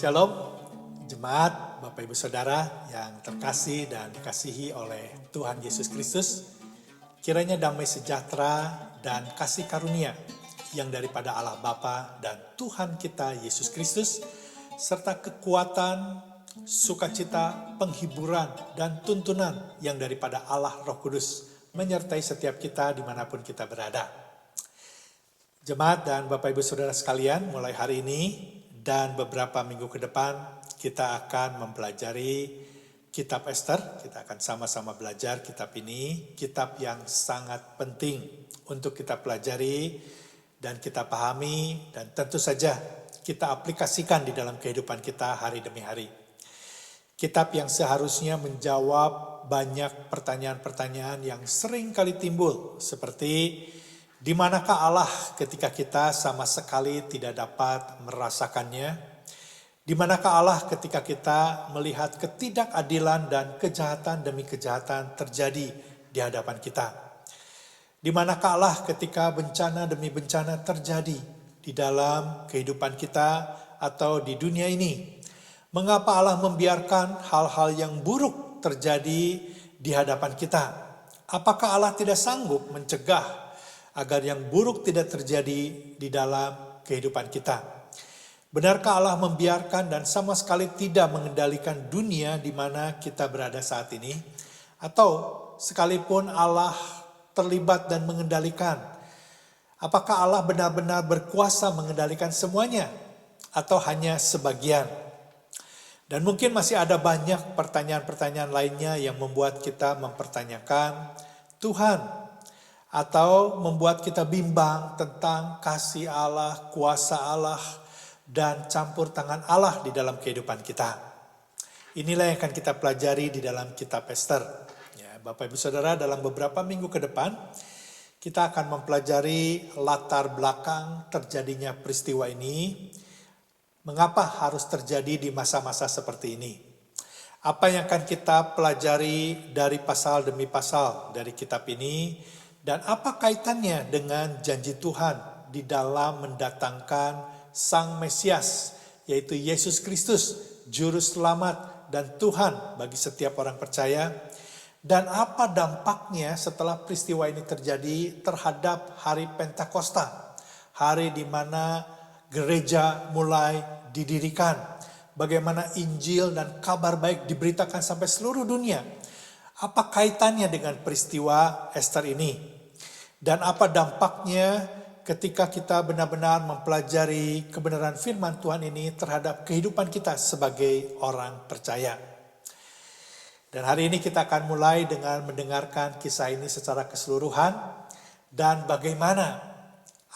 Shalom, jemaat, Bapak Ibu Saudara yang terkasih dan dikasihi oleh Tuhan Yesus Kristus. Kiranya damai sejahtera dan kasih karunia yang daripada Allah Bapa dan Tuhan kita Yesus Kristus, serta kekuatan, sukacita, penghiburan, dan tuntunan yang daripada Allah Roh Kudus menyertai setiap kita dimanapun kita berada. Jemaat dan Bapak Ibu Saudara sekalian, mulai hari ini dan beberapa minggu ke depan kita akan mempelajari kitab Ester. Kita akan sama-sama belajar kitab ini, kitab yang sangat penting untuk kita pelajari dan kita pahami dan tentu saja kita aplikasikan di dalam kehidupan kita hari demi hari. Kitab yang seharusnya menjawab banyak pertanyaan-pertanyaan yang sering kali timbul, seperti di manakah Allah ketika kita sama sekali tidak dapat merasakannya? Di manakah Allah ketika kita melihat ketidakadilan dan kejahatan demi kejahatan terjadi di hadapan kita? Di manakah Allah ketika bencana demi bencana terjadi di dalam kehidupan kita atau di dunia ini? Mengapa Allah membiarkan hal-hal yang buruk terjadi di hadapan kita? Apakah Allah tidak sanggup mencegah agar yang buruk tidak terjadi di dalam kehidupan kita? Benarkah Allah membiarkan dan sama sekali tidak mengendalikan dunia di mana kita berada saat ini? Atau sekalipun Allah terlibat dan mengendalikan, apakah Allah benar-benar berkuasa mengendalikan semuanya? Atau hanya sebagian? Dan mungkin masih ada banyak pertanyaan-pertanyaan lainnya yang membuat kita mempertanyakan Tuhan, atau membuat kita bimbang tentang kasih Allah, kuasa Allah, dan campur tangan Allah di dalam kehidupan kita. Inilah yang akan kita pelajari di dalam kitab Ester. Ya, Bapak Ibu Saudara, dalam beberapa minggu ke depan, kita akan mempelajari latar belakang terjadinya peristiwa ini. Mengapa harus terjadi di masa-masa seperti ini? Apa yang akan kita pelajari dari pasal demi pasal dari kitab ini? Dan apa kaitannya dengan janji Tuhan di dalam mendatangkan Sang Mesias, yaitu Yesus Kristus, Juru Selamat dan Tuhan bagi setiap orang percaya? Dan apa dampaknya setelah peristiwa ini terjadi terhadap hari Pentakosta, hari di mana gereja mulai didirikan? Bagaimana Injil dan kabar baik diberitakan sampai seluruh dunia? Apa kaitannya dengan peristiwa Ester ini? Dan apa dampaknya ketika kita benar-benar mempelajari kebenaran firman Tuhan ini terhadap kehidupan kita sebagai orang percaya? Dan hari ini kita akan mulai dengan mendengarkan kisah ini secara keseluruhan dan bagaimana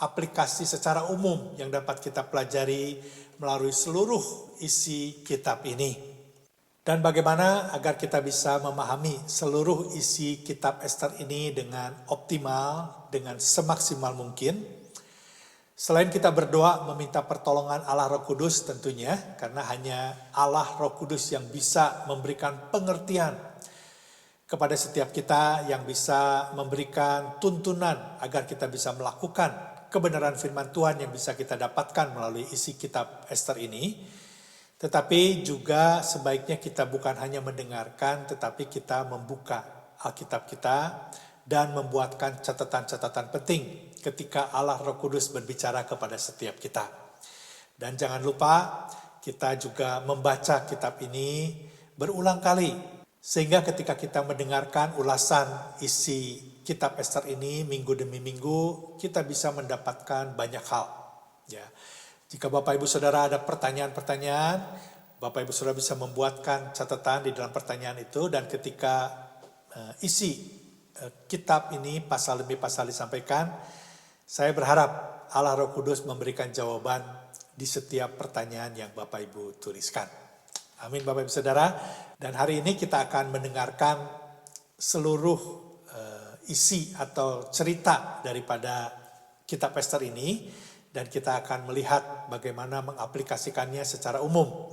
aplikasi secara umum yang dapat kita pelajari melalui seluruh isi kitab ini. Dan bagaimana agar kita bisa memahami seluruh isi kitab Ester ini dengan optimal, dengan semaksimal mungkin. Selain kita berdoa meminta pertolongan Allah Roh Kudus tentunya, karena hanya Allah Roh Kudus yang bisa memberikan pengertian kepada setiap kita, yang bisa memberikan tuntunan agar kita bisa melakukan kebenaran firman Tuhan yang bisa kita dapatkan melalui isi kitab Ester ini. Tetapi juga sebaiknya kita bukan hanya mendengarkan, tetapi kita membuka Alkitab kita dan membuatkan catatan-catatan penting ketika Allah Roh Kudus berbicara kepada setiap kita. Dan jangan lupa kita juga membaca kitab ini berulang kali, sehingga ketika kita mendengarkan ulasan isi kitab Ester ini minggu demi minggu, kita bisa mendapatkan banyak hal. Ya. Jika Bapak Ibu Saudara ada pertanyaan-pertanyaan, Bapak Ibu Saudara bisa membuatkan catatan di dalam pertanyaan itu, dan ketika isi kitab ini pasal demi pasal disampaikan, saya berharap Allah Roh Kudus memberikan jawaban di setiap pertanyaan yang Bapak Ibu tuliskan. Amin Bapak Ibu Saudara. Dan hari ini kita akan mendengarkan seluruh isi atau cerita daripada kitab Ester ini, dan kita akan melihat bagaimana mengaplikasikannya secara umum.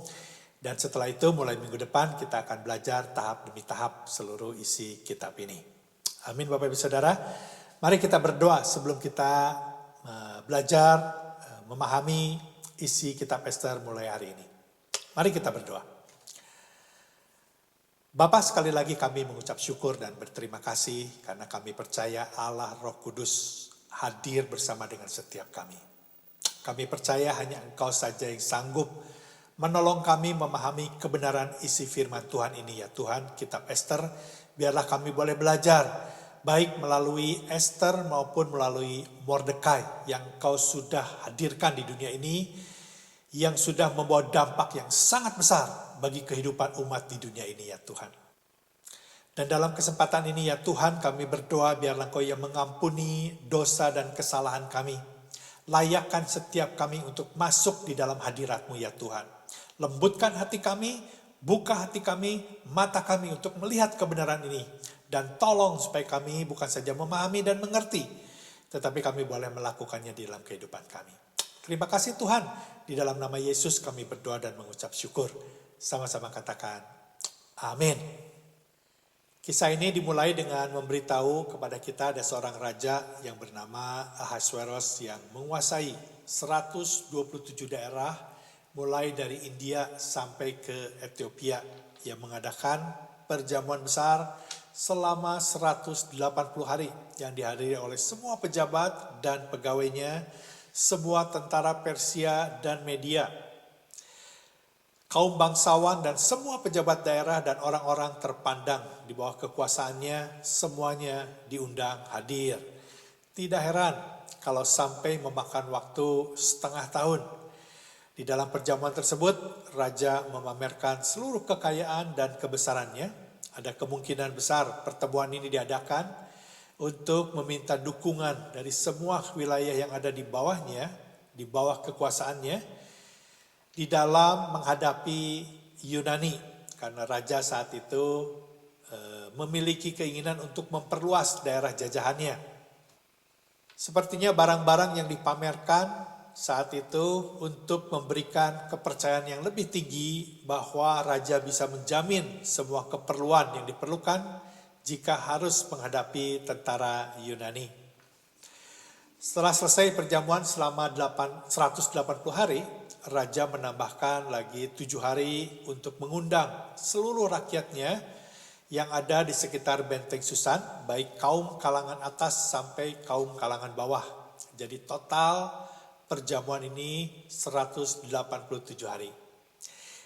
Dan setelah itu mulai minggu depan kita akan belajar tahap demi tahap seluruh isi kitab ini. Amin Bapak Ibu Saudara. Mari kita berdoa sebelum kita belajar memahami isi kitab Ester mulai hari ini. Mari kita berdoa. Bapa, sekali lagi kami mengucap syukur dan berterima kasih karena kami percaya Allah Roh Kudus hadir bersama dengan setiap kami. Kami percaya hanya Engkau saja yang sanggup menolong kami memahami kebenaran isi firman Tuhan ini ya Tuhan, kitab Ester. Biarlah kami boleh belajar baik melalui Ester maupun melalui Mordekai yang Engkau sudah hadirkan di dunia ini, yang sudah membawa dampak yang sangat besar bagi kehidupan umat di dunia ini ya Tuhan. Dan dalam kesempatan ini ya Tuhan, kami berdoa biarlah Engkau yang mengampuni dosa dan kesalahan kami. Layakkan setiap kami untuk masuk di dalam hadirat-Mu ya Tuhan. Lembutkan hati kami, buka hati kami, mata kami untuk melihat kebenaran ini. Dan tolong supaya kami bukan saja memahami dan mengerti, tetapi kami boleh melakukannya di dalam kehidupan kami. Terima kasih Tuhan, di dalam nama Yesus kami berdoa dan mengucap syukur. Sama-sama katakan, amin. Kisah ini dimulai dengan memberitahu kepada kita ada seorang raja yang bernama Ahasuerus yang menguasai 127 daerah mulai dari India sampai ke Ethiopia, yang mengadakan perjamuan besar selama 180 hari yang dihadiri oleh semua pejabat dan pegawainya, semua tentara Persia dan Media, kaum bangsawan dan semua pejabat daerah dan orang-orang terpandang di bawah kekuasaannya, semuanya diundang hadir. Tidak heran kalau sampai memakan waktu setengah tahun. Di dalam perjamuan tersebut, raja memamerkan seluruh kekayaan dan kebesarannya. Ada kemungkinan besar pertemuan ini diadakan untuk meminta dukungan dari semua wilayah yang ada di bawahnya, di bawah kekuasaannya, di dalam menghadapi Yunani, karena raja saat itu memiliki keinginan untuk memperluas daerah jajahannya. Sepertinya barang-barang yang dipamerkan saat itu untuk memberikan kepercayaan yang lebih tinggi bahwa raja bisa menjamin semua keperluan yang diperlukan jika harus menghadapi tentara Yunani. Setelah selesai perjamuan selama 180 hari, raja menambahkan lagi 7 hari untuk mengundang seluruh rakyatnya yang ada di sekitar benteng Susan, baik kaum kalangan atas sampai kaum kalangan bawah. Jadi total perjamuan ini 187 hari.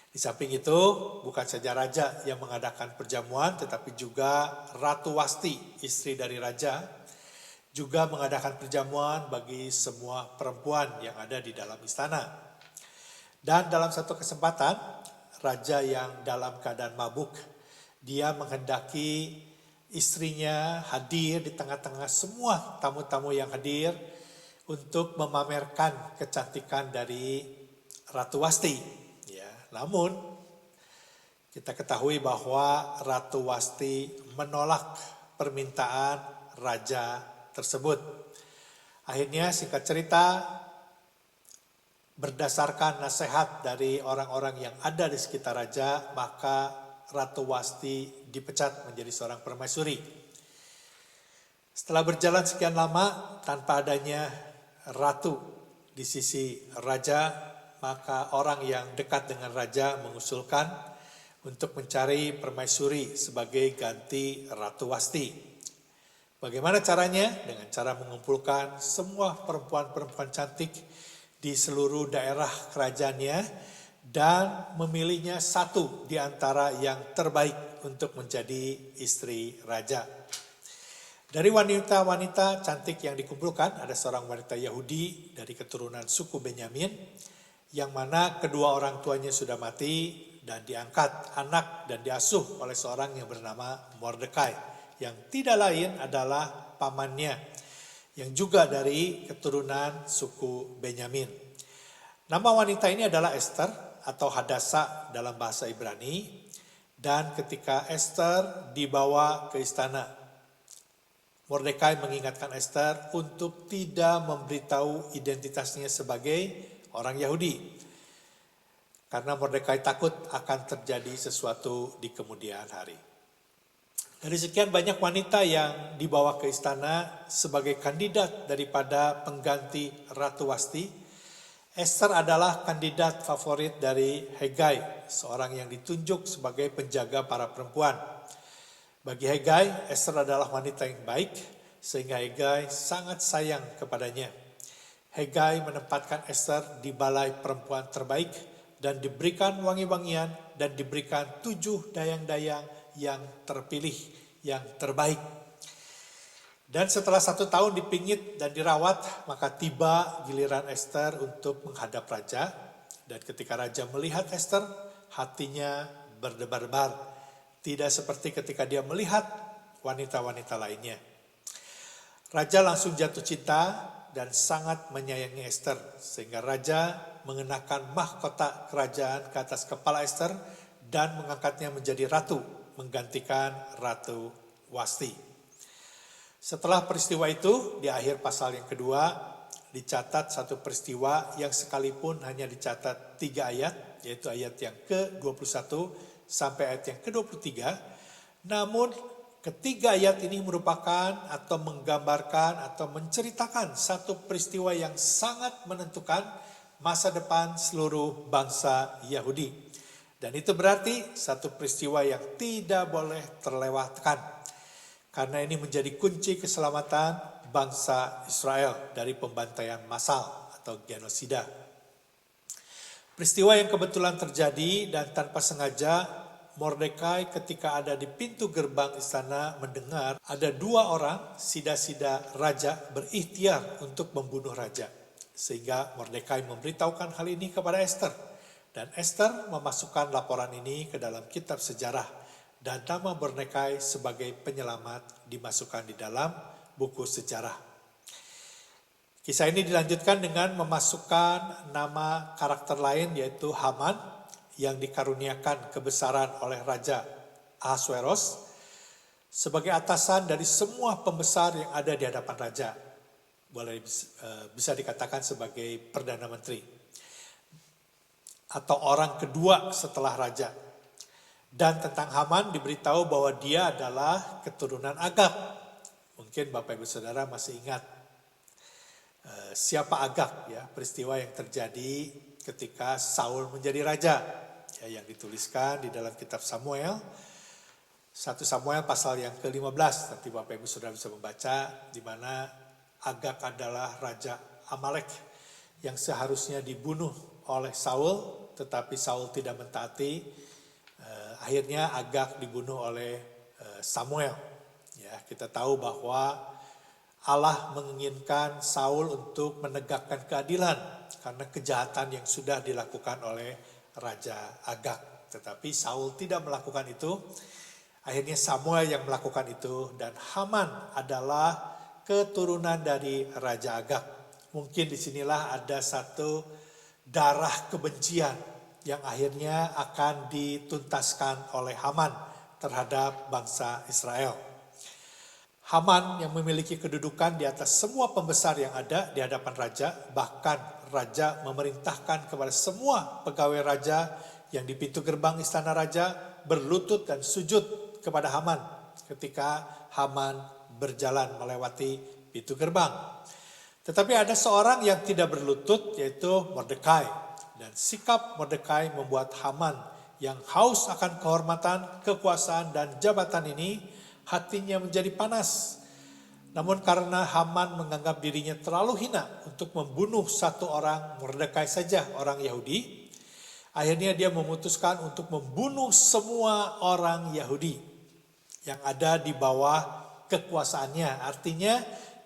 Di samping itu bukan saja raja yang mengadakan perjamuan, tetapi juga Ratu Wasti, istri dari raja, juga mengadakan perjamuan bagi semua perempuan yang ada di dalam istana. Dan dalam satu kesempatan, raja yang dalam keadaan mabuk, dia menghendaki istrinya hadir di tengah-tengah semua tamu-tamu yang hadir untuk memamerkan kecantikan dari Ratu Wasti. Ya, namun kita ketahui bahwa Ratu Wasti menolak permintaan raja tersebut. Akhirnya singkat cerita, berdasarkan nasihat dari orang-orang yang ada di sekitar raja, maka Ratu Wasti dipecat menjadi seorang permaisuri. Setelah berjalan sekian lama tanpa adanya ratu di sisi raja, maka orang yang dekat dengan raja mengusulkan untuk mencari permaisuri sebagai ganti Ratu Wasti. Bagaimana caranya? Dengan cara mengumpulkan semua perempuan-perempuan cantik di seluruh daerah kerajaannya dan memilihnya satu di antara yang terbaik untuk menjadi istri raja. Dari wanita-wanita cantik yang dikumpulkan, ada seorang wanita Yahudi dari keturunan suku Benyamin, yang mana kedua orang tuanya sudah mati dan diangkat anak dan diasuh oleh seorang yang bernama Mordekai, yang tidak lain adalah pamannya, yang juga dari keturunan suku Benyamin. Nama wanita ini adalah Esther atau Hadasa dalam bahasa Ibrani, dan ketika Esther dibawa ke istana, Mordekai mengingatkan Esther untuk tidak memberitahu identitasnya sebagai orang Yahudi, karena Mordekai takut akan terjadi sesuatu di kemudian hari. Dari sekian banyak wanita yang dibawa ke istana sebagai kandidat daripada pengganti Ratu Wasti, Esther adalah kandidat favorit dari Hegai, seorang yang ditunjuk sebagai penjaga para perempuan. Bagi Hegai, Esther adalah wanita yang baik, sehingga Hegai sangat sayang kepadanya. Hegai menempatkan Esther di balai perempuan terbaik, dan diberikan wangi-wangian, dan diberikan 7 dayang-dayang yang terpilih, yang terbaik. Dan setelah 1 tahun dipingit dan dirawat, maka tiba giliran Esther untuk menghadap raja. Dan ketika raja melihat Esther, hatinya berdebar-debar. Tidak seperti ketika dia melihat wanita-wanita lainnya. Raja langsung jatuh cinta dan sangat menyayangi Esther, sehingga raja mengenakan mahkota kerajaan ke atas kepala Esther dan mengangkatnya menjadi ratu, menggantikan Ratu Wasti. Setelah peristiwa itu, di akhir pasal yang kedua, dicatat satu peristiwa yang sekalipun hanya dicatat 3 ayat, yaitu ayat yang ke-21 sampai ayat yang ke-23, namun ketiga ayat ini merupakan atau menggambarkan atau menceritakan satu peristiwa yang sangat menentukan masa depan seluruh bangsa Yahudi. Dan itu berarti satu peristiwa yang tidak boleh terlewatkan, karena ini menjadi kunci keselamatan bangsa Israel dari pembantaian massal atau genosida. Peristiwa yang kebetulan terjadi dan tanpa sengaja, Mordekai ketika ada di pintu gerbang istana mendengar ada 2 orang sida-sida raja berikhtiar untuk membunuh raja. Sehingga Mordekai memberitahukan hal ini kepada Esther. Dan Esther memasukkan laporan ini ke dalam kitab sejarah. Dan nama Mordekai sebagai penyelamat dimasukkan di dalam buku sejarah. Kisah ini dilanjutkan dengan memasukkan nama karakter lain, yaitu Haman, yang dikaruniakan kebesaran oleh Raja Ahasuerus sebagai atasan dari semua pembesar yang ada di hadapan raja. Boleh bisa dikatakan sebagai Perdana Menteri atau orang kedua setelah raja. Dan tentang Haman diberitahu bahwa dia adalah keturunan Agag. Mungkin Bapak Ibu Saudara masih ingat siapa Agag, ya, peristiwa yang terjadi ketika Saul menjadi raja, ya, yang dituliskan di dalam kitab Samuel. 1 Samuel pasal yang ke-15, nanti Bapak Ibu Saudara bisa membaca, di mana Agag adalah Raja Amalek yang seharusnya dibunuh oleh Saul, tetapi Saul tidak mentaati. Akhirnya Agag dibunuh oleh Samuel. Ya, kita tahu bahwa Allah menginginkan Saul untuk menegakkan keadilan karena kejahatan yang sudah dilakukan oleh Raja Agag. Tetapi Saul tidak melakukan itu. Akhirnya Samuel yang melakukan itu, dan Haman adalah keturunan dari Raja Agag. Mungkin disinilah ada satu darah kebencian yang akhirnya akan dituntaskan oleh Haman terhadap bangsa Israel. Haman yang memiliki kedudukan di atas semua pembesar yang ada di hadapan raja, bahkan raja memerintahkan kepada semua pegawai raja yang di pintu gerbang istana raja berlutut dan sujud kepada Haman ketika Haman berjalan melewati pintu gerbang. Tetapi ada seorang yang tidak berlutut, yaitu Mordekai. Dan sikap Mordekai membuat Haman yang haus akan kehormatan, kekuasaan, dan jabatan ini hatinya menjadi panas. Namun karena Haman menganggap dirinya terlalu hina untuk membunuh satu orang, Mordekai saja, orang Yahudi, akhirnya dia memutuskan untuk membunuh semua orang Yahudi yang ada di bawah kekuasaannya. Artinya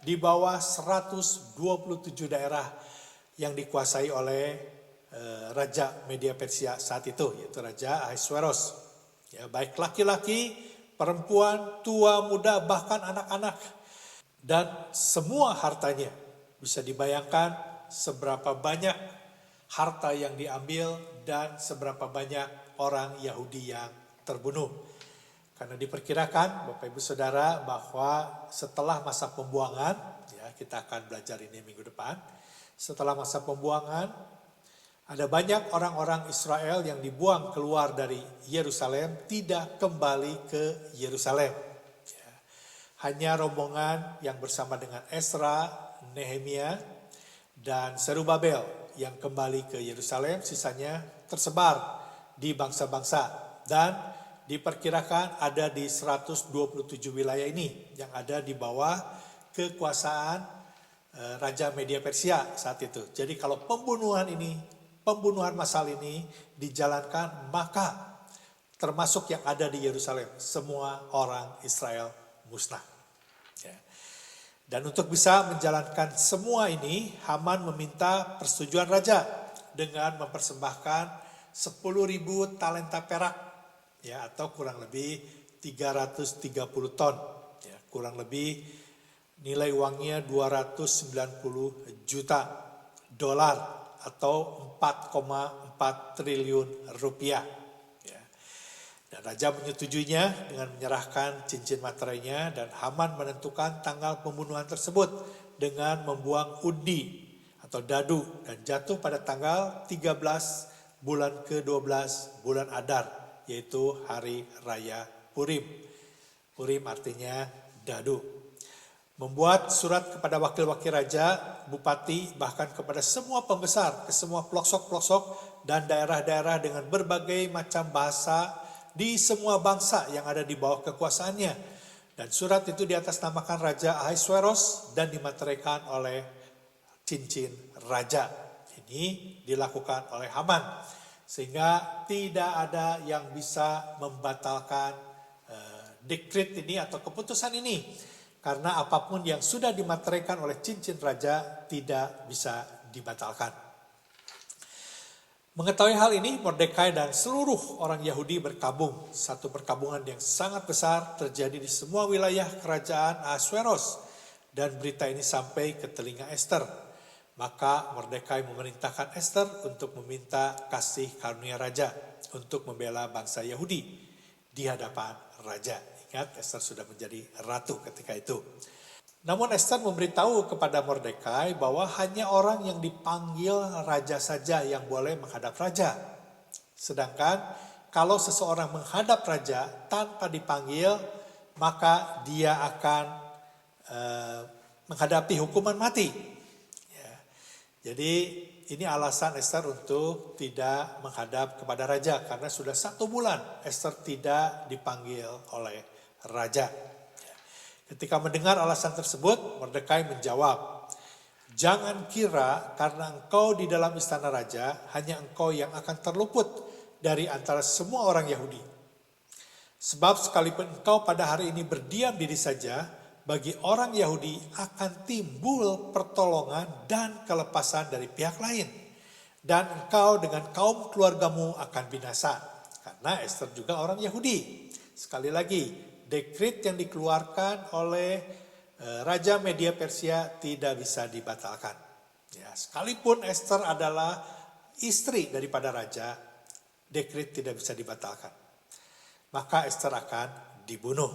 di bawah 127 daerah yang dikuasai oleh Raja Media Persia saat itu, yaitu Raja Ahasuerus. Ya, baik laki-laki, perempuan, tua, muda, bahkan anak-anak. Dan semua hartanya, bisa dibayangkan seberapa banyak harta yang diambil dan seberapa banyak orang Yahudi yang terbunuh. Karena diperkirakan, Bapak Ibu Saudara, bahwa setelah masa pembuangan, ya kita akan belajar ini minggu depan, setelah masa pembuangan, ada banyak orang-orang Israel yang dibuang keluar dari Yerusalem tidak kembali ke Yerusalem. Ya. Hanya rombongan yang bersama dengan Ezra, Nehemia, dan Zerubabel yang kembali ke Yerusalem, sisanya tersebar di bangsa-bangsa. Dan diperkirakan ada di 127 wilayah ini yang ada di bawah kekuasaan Raja Media Persia saat itu. Jadi kalau pembunuhan massal ini dijalankan, maka termasuk yang ada di Yerusalem, semua orang Israel musnah. Ya. Dan untuk bisa menjalankan semua ini, Haman meminta persetujuan raja dengan mempersembahkan 10.000 talenta perak, ya, atau kurang lebih 330 ton, ya, kurang lebih nilai uangnya 290 juta dolar atau 4,4 triliun rupiah. Ya. Dan raja menyetujuinya dengan menyerahkan cincin materainya, dan Haman menentukan tanggal pembunuhan tersebut dengan membuang undi atau dadu, dan jatuh pada tanggal 13 bulan ke-12 bulan Adar, yaitu hari raya Purim. Purim artinya dadu. Membuat surat kepada wakil-wakil raja, bupati, bahkan kepada semua pembesar, ke semua pelosok-pelosok dan daerah-daerah dengan berbagai macam bahasa di semua bangsa yang ada di bawah kekuasaannya. Dan surat itu diatasnamakan Raja Ahasuerus dan dimateraikan oleh cincin raja. Ini dilakukan oleh Haman, sehingga tidak ada yang bisa membatalkan dekret ini atau keputusan ini. Karena apapun yang sudah dimateraikan oleh cincin raja tidak bisa dibatalkan. Mengetahui hal ini, Mordekai dan seluruh orang Yahudi berkabung. Satu perkabungan yang sangat besar terjadi di semua wilayah kerajaan Ahasuerus. Dan berita ini sampai ke telinga Ester. Maka Mordekai memerintahkan Ester untuk meminta kasih karunia raja untuk membela bangsa Yahudi di hadapan raja. Ingat, Ester sudah menjadi ratu ketika itu. Namun Ester memberitahu kepada Mordekai bahwa hanya orang yang dipanggil raja saja yang boleh menghadap raja. Sedangkan kalau seseorang menghadap raja tanpa dipanggil, maka dia akan menghadapi hukuman mati. Ya. Jadi ini alasan Ester untuk tidak menghadap kepada raja, karena sudah 1 bulan Ester tidak dipanggil oleh raja. Ketika mendengar alasan tersebut, Mordekai menjawab, "Jangan kira karena engkau di dalam istana raja, hanya engkau yang akan terluput dari antara semua orang Yahudi. Sebab sekalipun engkau pada hari ini berdiam diri saja, bagi orang Yahudi akan timbul pertolongan dan kelepasan dari pihak lain. Dan engkau dengan kaum keluargamu akan binasa." Karena Ester juga orang Yahudi. Sekali lagi, dekret yang dikeluarkan oleh Raja Media Persia tidak bisa dibatalkan. Ya, sekalipun Ester adalah istri daripada raja, dekret tidak bisa dibatalkan. Maka Ester akan dibunuh.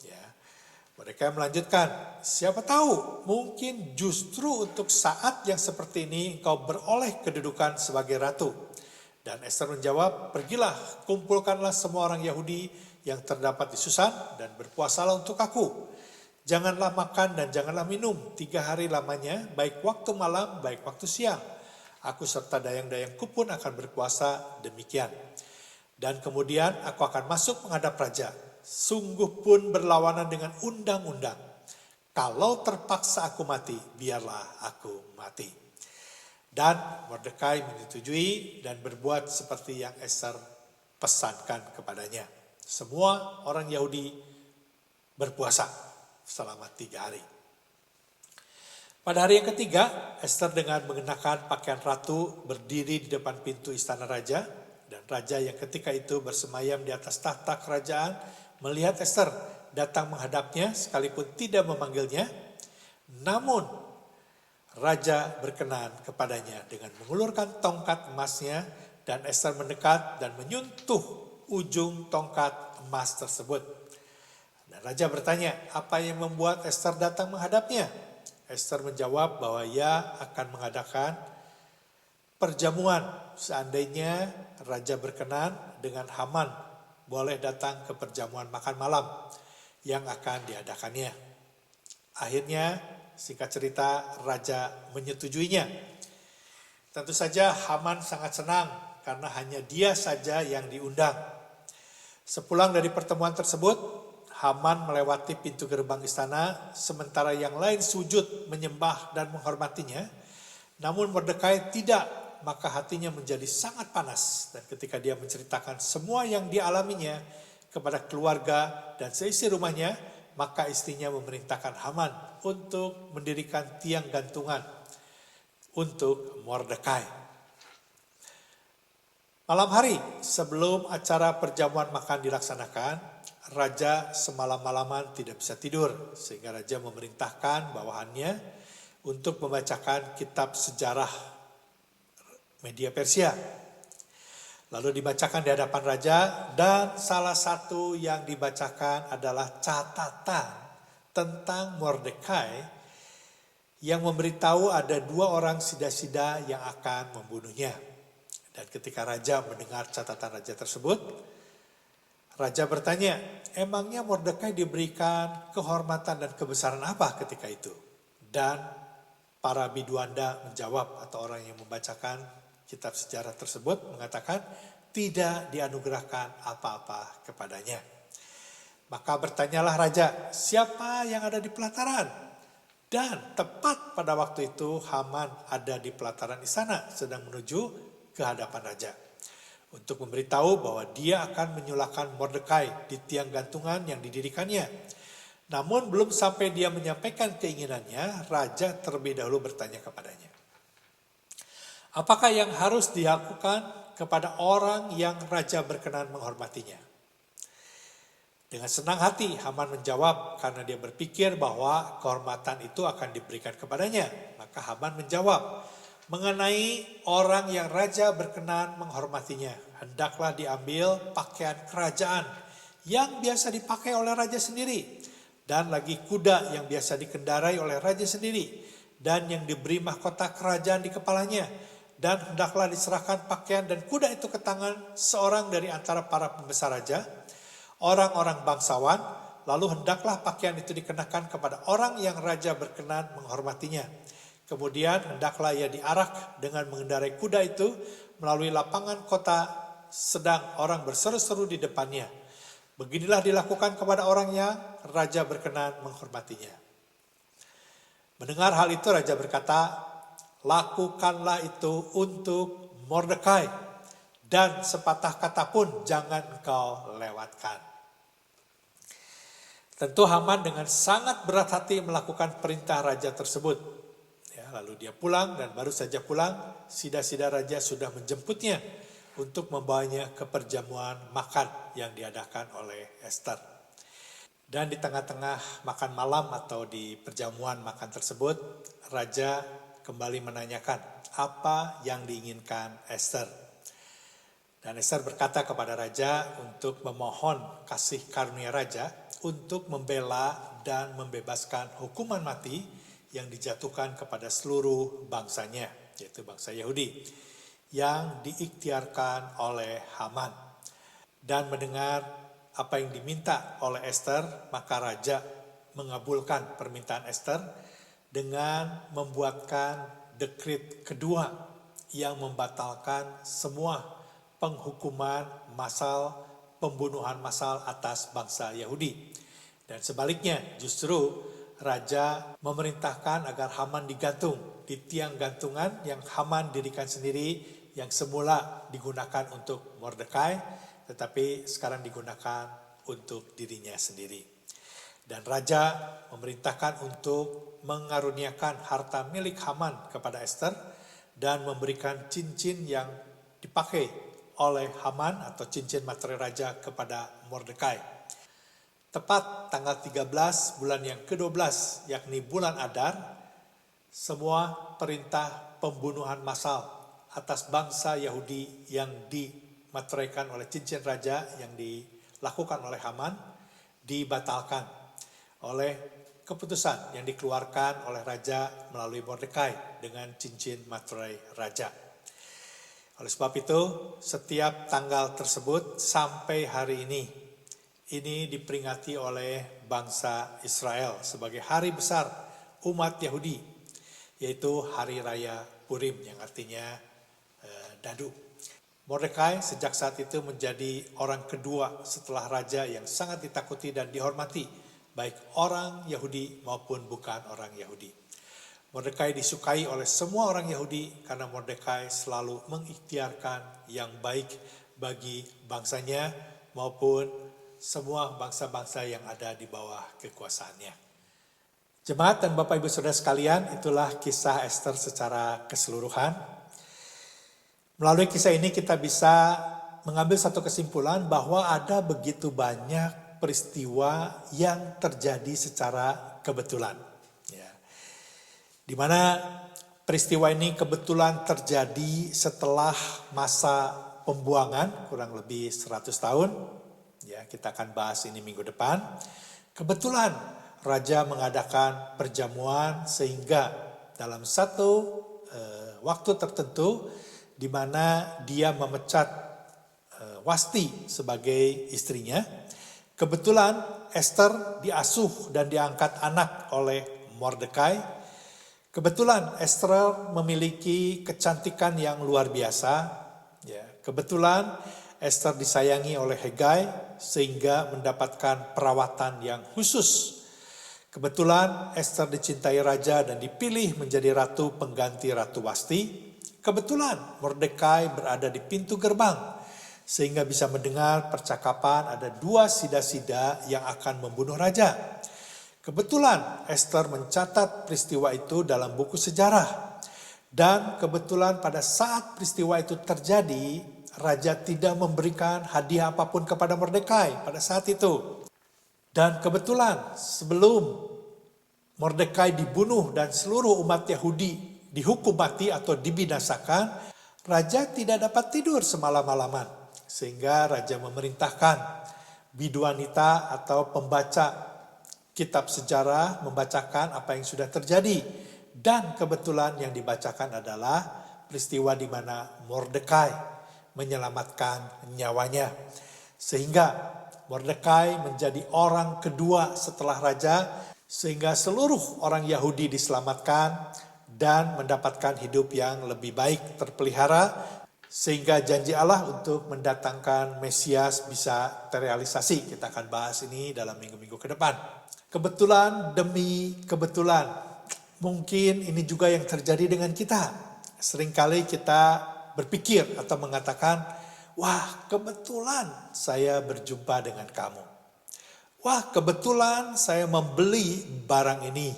Ya. Mereka melanjutkan, "Siapa tahu mungkin justru untuk saat yang seperti ini engkau beroleh kedudukan sebagai ratu." Dan Ester menjawab, "Pergilah, kumpulkanlah semua orang Yahudi yang terdapat di Susan dan berpuasalah untuk aku. Janganlah makan dan janganlah minum 3 hari lamanya, baik waktu malam, baik waktu siang. Aku serta dayang-dayangku pun akan berpuasa demikian. Dan kemudian aku akan masuk menghadap raja, sungguh pun berlawanan dengan undang-undang. Kalau terpaksa aku mati, biarlah aku mati." Dan Mordekai menyetujui dan berbuat seperti yang Ester pesankan kepadanya. Semua orang Yahudi berpuasa selama 3 hari. Pada hari yang ketiga, Ester dengan mengenakan pakaian ratu berdiri di depan pintu istana raja, dan raja yang ketika itu bersemayam di atas tahta kerajaan melihat Ester datang menghadapnya sekalipun tidak memanggilnya. Namun raja berkenan kepadanya dengan mengulurkan tongkat emasnya, dan Ester mendekat dan menyentuh ujung tongkat emas tersebut. Dan raja bertanya, apa yang membuat Ester datang menghadapnya? Ester menjawab bahwa ia akan mengadakan perjamuan seandainya raja berkenan dengan Haman boleh datang ke perjamuan makan malam yang akan diadakannya. Akhirnya, singkat cerita, raja menyetujuinya. Tentu saja Haman sangat senang karena hanya dia saja yang diundang. Sepulang dari pertemuan tersebut, Haman melewati pintu gerbang istana, sementara yang lain sujud, menyembah, dan menghormatinya. Namun Mordekai tidak, maka hatinya menjadi sangat panas. Dan ketika dia menceritakan semua yang dialaminya kepada keluarga dan seisi rumahnya, maka istrinya memerintahkan Haman untuk mendirikan tiang gantungan untuk Mordekai. Malam hari sebelum acara perjamuan makan dilaksanakan, raja semalam-malaman tidak bisa tidur, sehingga raja memerintahkan bawahannya untuk membacakan kitab sejarah media Persia. Lalu dibacakan di hadapan raja, dan salah satu yang dibacakan adalah catatan tentang Mordekai yang memberitahu ada 2 orang sida-sida yang akan membunuhnya. Dan ketika raja mendengar catatan raja tersebut, raja bertanya, emangnya Mordekai diberikan kehormatan dan kebesaran apa ketika itu? Dan para biduanda menjawab, atau orang yang membacakan kitab sejarah tersebut mengatakan tidak dianugerahkan apa-apa kepadanya. Maka bertanyalah raja, siapa yang ada di pelataran? Dan tepat pada waktu itu Haman ada di pelataran istana sedang menuju ke hadapan raja untuk memberitahu bahwa dia akan menyulahkan Mordekai di tiang gantungan yang didirikannya. Namun belum sampai dia menyampaikan keinginannya, raja terlebih dahulu bertanya kepadanya, apakah yang harus dilakukan kepada orang yang raja berkenan menghormatinya? Dengan senang hati Haman menjawab karena dia berpikir bahwa kehormatan itu akan diberikan kepadanya. Maka Haman menjawab, mengenai orang yang raja berkenan menghormatinya, hendaklah diambil pakaian kerajaan yang biasa dipakai oleh raja sendiri, dan lagi kuda yang biasa dikendarai oleh raja sendiri, dan yang diberi mahkota kerajaan di kepalanya, dan hendaklah diserahkan pakaian dan kuda itu ke tangan seorang dari antara para pembesar raja, orang-orang bangsawan, lalu hendaklah pakaian itu dikenakan kepada orang yang raja berkenan menghormatinya. Kemudian hendaklah ia diarak dengan mengendarai kuda itu melalui lapangan kota, sedang orang berseru-seru di depannya. Beginilah dilakukan kepada orang yang raja berkenan menghormatinya. Mendengar hal itu raja berkata, lakukanlah itu untuk Mordekai, dan sepatah kata pun jangan engkau lewatkan. Tentu Haman dengan sangat berat hati melakukan perintah raja tersebut. Lalu dia pulang, dan baru saja pulang, sida-sida raja sudah menjemputnya untuk membawanya ke perjamuan makan yang diadakan oleh Ester. Dan di tengah-tengah makan malam atau di perjamuan makan tersebut, raja kembali menanyakan apa yang diinginkan Ester. Dan Ester berkata kepada raja untuk memohon kasih karunia raja untuk membela dan membebaskan hukuman mati yang dijatuhkan kepada seluruh bangsanya, yaitu bangsa Yahudi, yang diikhtiarkan oleh Haman. Dan mendengar apa yang diminta oleh Ester, maka raja mengabulkan permintaan Ester dengan membuatkan dekret kedua yang membatalkan semua penghukuman massal, pembunuhan massal atas bangsa Yahudi. Dan sebaliknya, justru raja memerintahkan agar Haman digantung di tiang gantungan yang Haman dirikan sendiri, yang semula digunakan untuk Mordekai, tetapi sekarang digunakan untuk dirinya sendiri. Dan raja memerintahkan untuk mengaruniakan harta milik Haman kepada Ester dan memberikan cincin yang dipakai oleh Haman atau cincin materai raja kepada Mordekai. Tepat tanggal 13 bulan yang ke-12 yakni bulan Adar, semua perintah pembunuhan massal atas bangsa Yahudi yang dimateraikan oleh cincin raja yang dilakukan oleh Haman dibatalkan oleh keputusan yang dikeluarkan oleh raja melalui Mordekai dengan cincin materai raja. Oleh sebab itu, setiap tanggal tersebut sampai hari ini diperingati oleh bangsa Israel sebagai hari besar umat Yahudi, yaitu Hari Raya Purim yang artinya dadu. Mordekai sejak saat itu menjadi orang kedua setelah raja yang sangat ditakuti dan dihormati, baik orang Yahudi maupun bukan orang Yahudi. Mordekai disukai oleh semua orang Yahudi karena Mordekai selalu mengikhtiarkan yang baik bagi bangsanya maupun semua bangsa-bangsa yang ada di bawah kekuasaannya. Jemaat dan Bapak Ibu Saudara sekalian, itulah kisah Ester secara keseluruhan. Melalui kisah ini kita bisa mengambil satu kesimpulan bahwa ada begitu banyak peristiwa yang terjadi secara kebetulan. Ya. Di mana peristiwa ini kebetulan terjadi setelah masa pembuangan kurang lebih 100 tahun. Ya, kita akan bahas ini minggu depan. Kebetulan raja mengadakan perjamuan sehingga dalam satu waktu tertentu di mana dia memecat Wasti sebagai istrinya. Kebetulan Ester diasuh dan diangkat anak oleh Mordekai. Kebetulan Ester memiliki kecantikan yang luar biasa. Ya, kebetulan Ester disayangi oleh Hegai sehingga mendapatkan perawatan yang khusus. Kebetulan Ester dicintai raja dan dipilih menjadi ratu pengganti Ratu Wasti. Kebetulan Mordekai berada di pintu gerbang sehingga bisa mendengar percakapan ada dua sida-sida yang akan membunuh raja. Kebetulan Ester mencatat peristiwa itu dalam buku sejarah. Dan kebetulan pada saat peristiwa itu terjadi, raja tidak memberikan hadiah apapun kepada Mordekai pada saat itu. Dan kebetulan sebelum Mordekai dibunuh dan seluruh umat Yahudi dihukum mati atau dibinasakan, raja tidak dapat tidur semalam-malaman. Sehingga raja memerintahkan bidu wanita atau pembaca kitab sejarah membacakan apa yang sudah terjadi. Dan kebetulan yang dibacakan adalah peristiwa di mana Mordekai menyelamatkan nyawanya. Sehingga Mordekai menjadi orang kedua setelah raja, sehingga seluruh orang Yahudi diselamatkan dan mendapatkan hidup yang lebih baik terpelihara, sehingga janji Allah untuk mendatangkan Mesias bisa terrealisasi. Kita akan bahas ini dalam minggu-minggu ke depan. Kebetulan demi kebetulan, mungkin ini juga yang terjadi dengan kita. Seringkali kita berpikir atau mengatakan, wah kebetulan saya berjumpa dengan kamu. Wah kebetulan saya membeli barang ini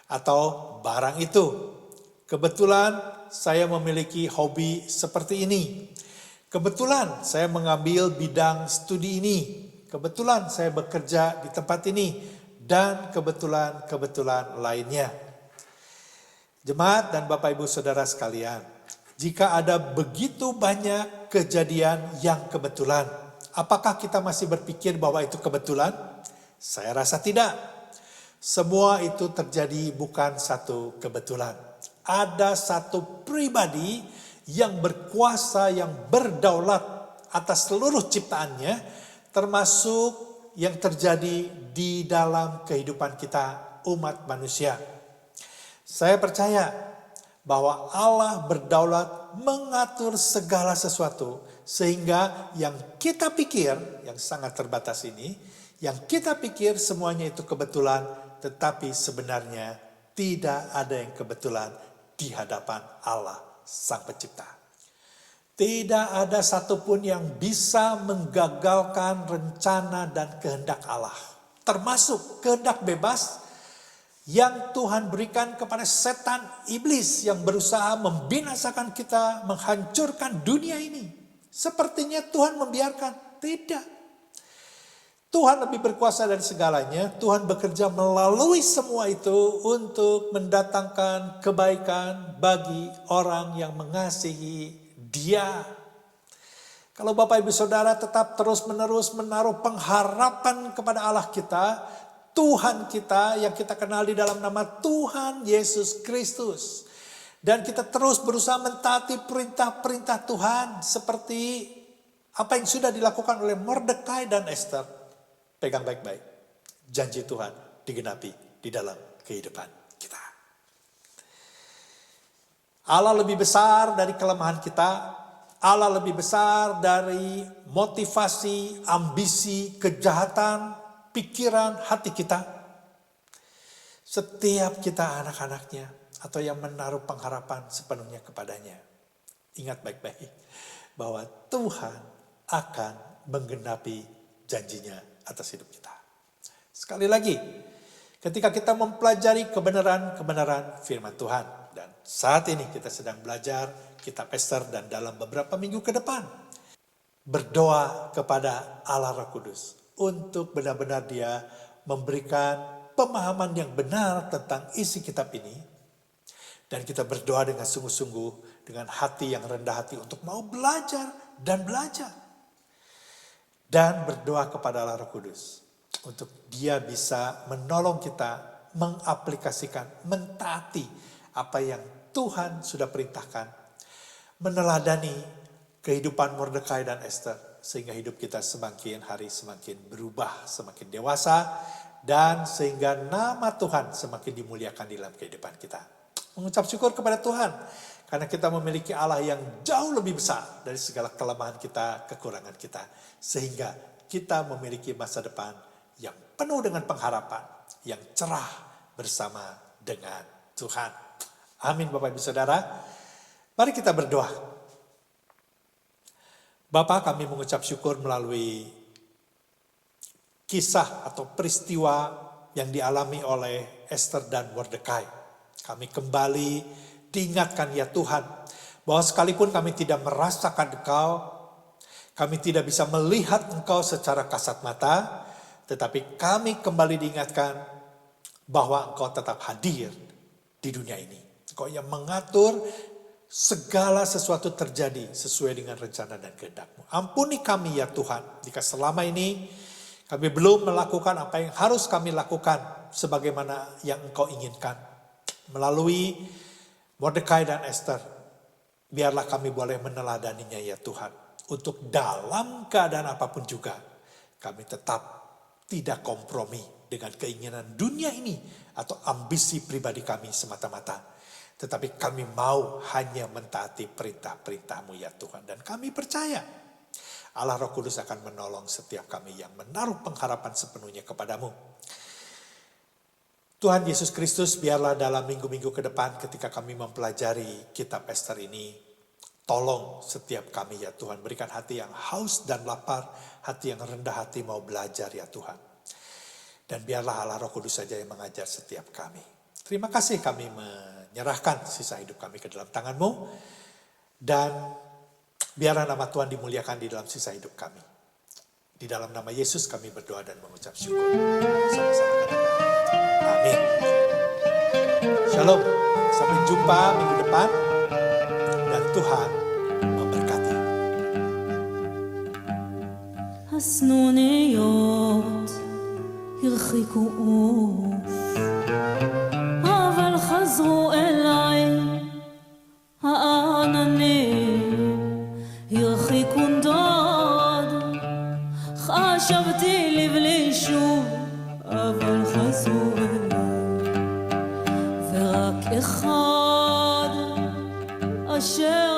atau barang itu. Kebetulan saya memiliki hobi seperti ini. Kebetulan saya mengambil bidang studi ini. Kebetulan saya bekerja di tempat ini. Dan kebetulan lainnya. Jemaat dan Bapak Ibu Saudara sekalian, jika ada begitu banyak kejadian yang kebetulan, apakah kita masih berpikir bahwa itu kebetulan? Saya rasa tidak. Semua itu terjadi bukan satu kebetulan. Ada satu pribadi yang berkuasa, yang berdaulat atas seluruh ciptaannya, termasuk yang terjadi di dalam kehidupan kita, umat manusia. Saya percaya bahwa Allah berdaulat mengatur segala sesuatu, sehingga yang kita pikir, yang sangat terbatas ini, yang kita pikir semuanya itu kebetulan, tetapi sebenarnya tidak ada yang kebetulan di hadapan Allah Sang Pencipta. Tidak ada satupun yang bisa menggagalkan rencana dan kehendak Allah. termasuk kehendak bebas yang Tuhan berikan kepada setan iblis yang berusaha membinasakan kita, menghancurkan dunia ini. Sepertinya Tuhan membiarkan. Tidak. Tuhan lebih berkuasa dari segalanya. Tuhan bekerja melalui semua itu untuk mendatangkan kebaikan bagi orang yang mengasihi Dia. Kalau Bapak Ibu Saudara tetap terus-menerus menaruh pengharapan kepada Allah kita, Tuhan kita yang kita kenal di dalam nama Tuhan Yesus Kristus. Dan kita terus berusaha mentaati perintah-perintah Tuhan seperti apa yang sudah dilakukan oleh Mordekai dan Esther. Pegang baik-baik. Janji Tuhan digenapi di dalam kehidupan kita. Allah lebih besar dari kelemahan kita. Allah lebih besar dari motivasi, ambisi, kejahatan, pikiran, hati kita. Setiap kita anak-anaknya atau yang menaruh pengharapan sepenuhnya kepadanya. Ingat baik-baik bahwa Tuhan akan menggenapi janjinya atas hidup kita. Sekali lagi, ketika kita mempelajari kebenaran-kebenaran firman Tuhan, dan saat ini kita sedang belajar kitab Ester dan dalam beberapa minggu ke depan, berdoa kepada Allah Roh Kudus untuk benar-benar Dia memberikan pemahaman yang benar tentang isi kitab ini, dan kita berdoa dengan sungguh-sungguh, dengan hati yang rendah hati untuk mau belajar dan belajar. Dan berdoa kepada Allah Roh Kudus untuk Dia bisa menolong kita mengaplikasikan, mentaati apa yang Tuhan sudah perintahkan, meneladani kehidupan Mordekai dan Esther sehingga hidup kita semakin hari semakin berubah, semakin dewasa, dan sehingga nama Tuhan semakin dimuliakan di dalam kehidupan kita. Mengucap syukur kepada Tuhan karena kita memiliki Allah yang jauh lebih besar dari segala kelemahan kita, kekurangan kita. Sehingga kita memiliki masa depan yang penuh dengan pengharapan, yang cerah bersama dengan Tuhan. Amin Bapak Ibu Saudara. Mari kita berdoa. Bapa, kami mengucap syukur melalui kisah atau peristiwa yang dialami oleh Esther dan Mordekai. Kami kembali diingatkan ya Tuhan, bahwa sekalipun kami tidak merasakan Engkau, kami tidak bisa melihat Engkau secara kasat mata, tetapi kami kembali diingatkan bahwa Engkau tetap hadir di dunia ini. Engkau yang mengatur segala sesuatu terjadi sesuai dengan rencana dan kehendak-Mu. Ampuni kami ya Tuhan, jika selama ini kami belum melakukan apa yang harus kami lakukan sebagaimana yang Engkau inginkan. Melalui Mordekai dan Esther, biarlah kami boleh meneladaninya ya Tuhan. Untuk dalam keadaan apapun juga, kami tetap tidak kompromi dengan keinginan dunia ini atau ambisi pribadi kami semata-mata. Tetapi kami mau hanya mentaati perintah-perintah-Mu ya Tuhan. Dan kami percaya Allah Roh Kudus akan menolong setiap kami yang menaruh pengharapan sepenuhnya kepada-Mu. Tuhan Yesus Kristus, biarlah dalam minggu-minggu ke depan ketika kami mempelajari kitab Ester ini, tolong setiap kami ya Tuhan, berikan hati yang haus dan lapar, hati yang rendah hati mau belajar ya Tuhan. Dan biarlah Allah Roh Kudus saja yang mengajar setiap kami. Terima kasih, kami menyerahkan sisa hidup kami ke dalam tangan-Mu, dan biarlah nama Tuhan dimuliakan di dalam sisa hidup kami. Di dalam nama Yesus kami berdoa dan mengucap syukur. Sama-sama katakan amin. Shalom. Sampai jumpa minggu depan. Dan Tuhan memberkati. הסנוניות הרחיקו עוף, אבל חזרו אליי העננים, הרחיקו נדוד, חשבתי לבלי שוב, אבל חזרו אליי, ורק אחד אשר